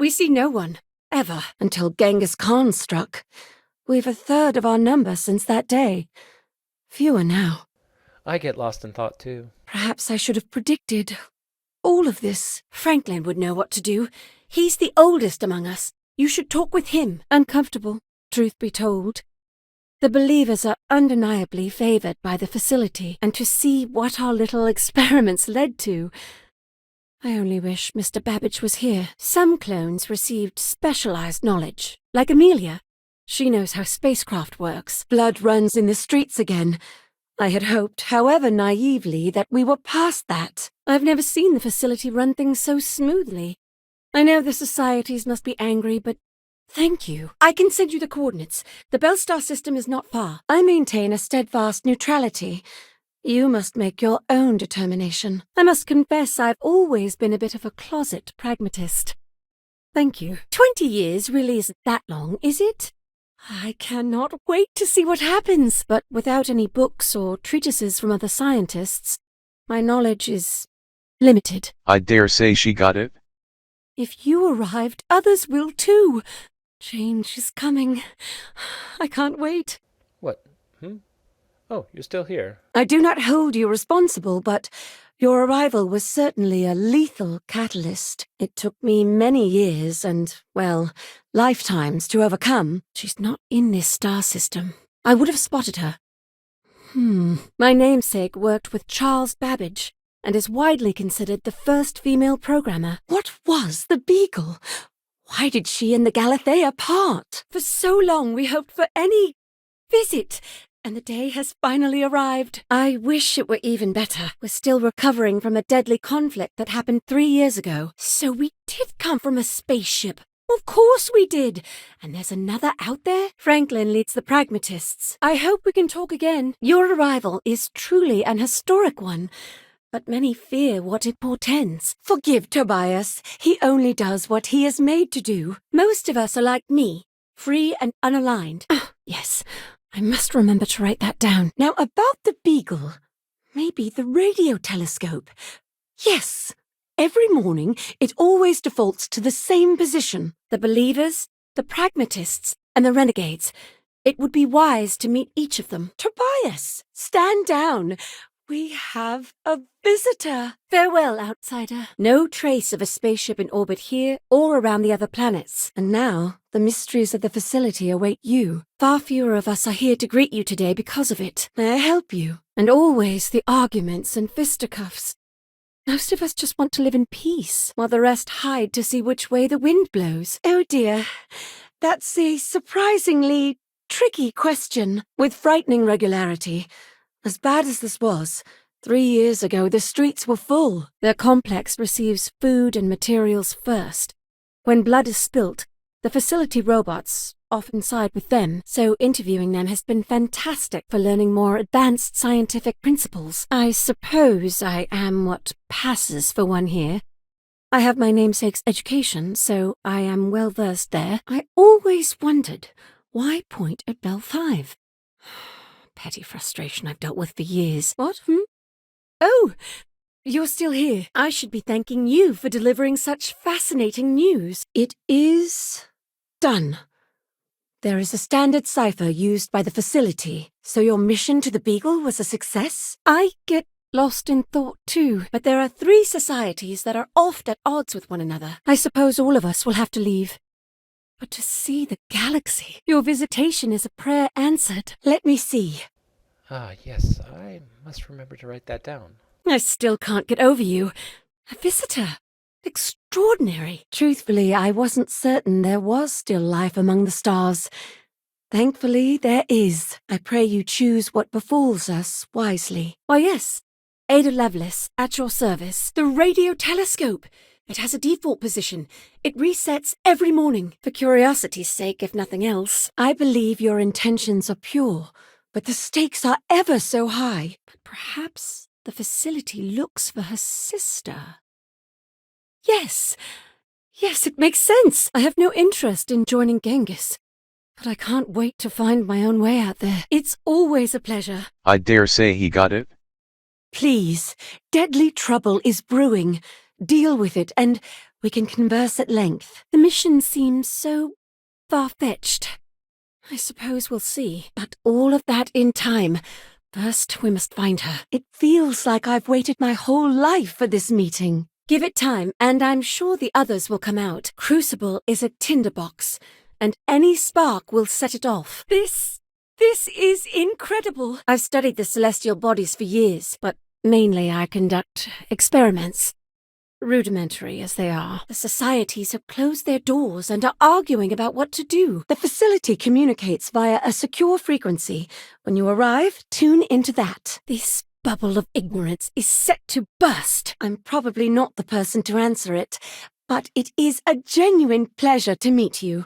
We see no one, ever, until Genghis Khan struck. We've a third of our number since that day. Fewer now. I get lost in thought, too. Perhaps I should have predicted all of this. Franklin would know what to do. He's the oldest among us. You should talk with him. Uncomfortable, truth be told. The believers are undeniably favored by the facility, and to see what our little experiments led to. I only wish Mr. Babbage was here. Some clones received specialized knowledge, like Amelia. She knows how spacecraft works. Blood runs in the streets again. I had hoped, however naively, that we were past that. I've never seen the facility run things so smoothly. I know the societies must be angry, but thank you. I can send you the coordinates. The Bellstar system is not far. I maintain a steadfast neutrality. You must make your own determination. I must confess I've always been a bit of a closet pragmatist. Thank you. 20 years really isn't that long, is it? I cannot wait to see what happens. But without any books or treatises from other scientists, my knowledge is limited. I dare say she got it. If you arrived, others will too. Change is coming. I can't wait. What? Oh, you're still here. I do not hold you responsible, but your arrival was certainly a lethal catalyst. It took me many years and, well, lifetimes to overcome. She's not in this star system. I would have spotted her. My namesake worked with Charles Babbage and is widely considered the first female programmer. What was the Beagle? Why did she and the Galathea part? For so long we hoped for any visit, and the day has finally arrived. I wish it were even better. We're still recovering from a deadly conflict that happened 3 years ago. So we did come from a spaceship. Of course we did. And there's another out there? Franklin leads the pragmatists. I hope we can talk again. Your arrival is truly an historic one, but many fear what it portends. Forgive Tobias. He only does what he is made to do. Most of us are like me, free and unaligned. Yes, I must remember to write that down. Now about the Beagle. Maybe the radio telescope. Yes. Every morning, it always defaults to the same position. The believers, the pragmatists, and the renegades. It would be wise to meet each of them. Tobias, stand down. We have a visitor. Farewell, outsider. No trace of a spaceship in orbit here or around the other planets. And now, the mysteries of the facility await you. Far fewer of us are here to greet you today because of it. May I help you? And always the arguments and fisticuffs. Most of us just want to live in peace, while the rest hide to see which way the wind blows. Oh dear, that's a surprisingly tricky question. With frightening regularity. As bad as this was, 3 years ago the streets were full. Their complex receives food and materials first. When blood is spilt, the facility robots often side with them, so interviewing them has been fantastic for learning more advanced scientific principles. I suppose I am what passes for one here. I have my namesake's education, so I am well versed there. I always wondered, why point at Bell 5? Petty frustration I've dealt with for years. What? Oh, you're still here. I should be thanking you for delivering such fascinating news. It is done. There is a standard cipher used by the facility, so your mission to the Beagle was a success? I get lost in thought too, but there are 3 societies that are oft at odds with one another. I suppose all of us will have to leave. But to see the galaxy, your visitation is a prayer answered. Let me see. Ah, yes, I must remember to write that down. I still can't get over you. A visitor. Extraordinary. Truthfully, I wasn't certain there was still life among the stars. Thankfully, there is. I pray you choose what befalls us wisely. Why, yes. Ada Lovelace, at your service. The radio telescope. It has a default position. It resets every morning. For curiosity's sake, if nothing else. I believe your intentions are pure, but the stakes are ever so high. But perhaps the facility looks for her sister. Yes, it makes sense. I have no interest in joining Genghis, but I can't wait to find my own way out there. It's always a pleasure. I dare say he got it. Please, deadly trouble is brewing. Deal with it, and we can converse at length. The mission seems so far-fetched. I suppose we'll see. But all of that in time. First, we must find her. It feels like I've waited my whole life for this meeting. Give it time, and I'm sure the others will come out. Crucible is a tinderbox, and any spark will set it off. This is incredible. I've studied the celestial bodies for years, but mainly I conduct experiments. Rudimentary as they are, the societies have closed their doors and are arguing about what to do. The facility communicates via a secure frequency. When you arrive, tune into that. This bubble of ignorance is set to burst. I'm probably not the person to answer it, but it is a genuine pleasure to meet you.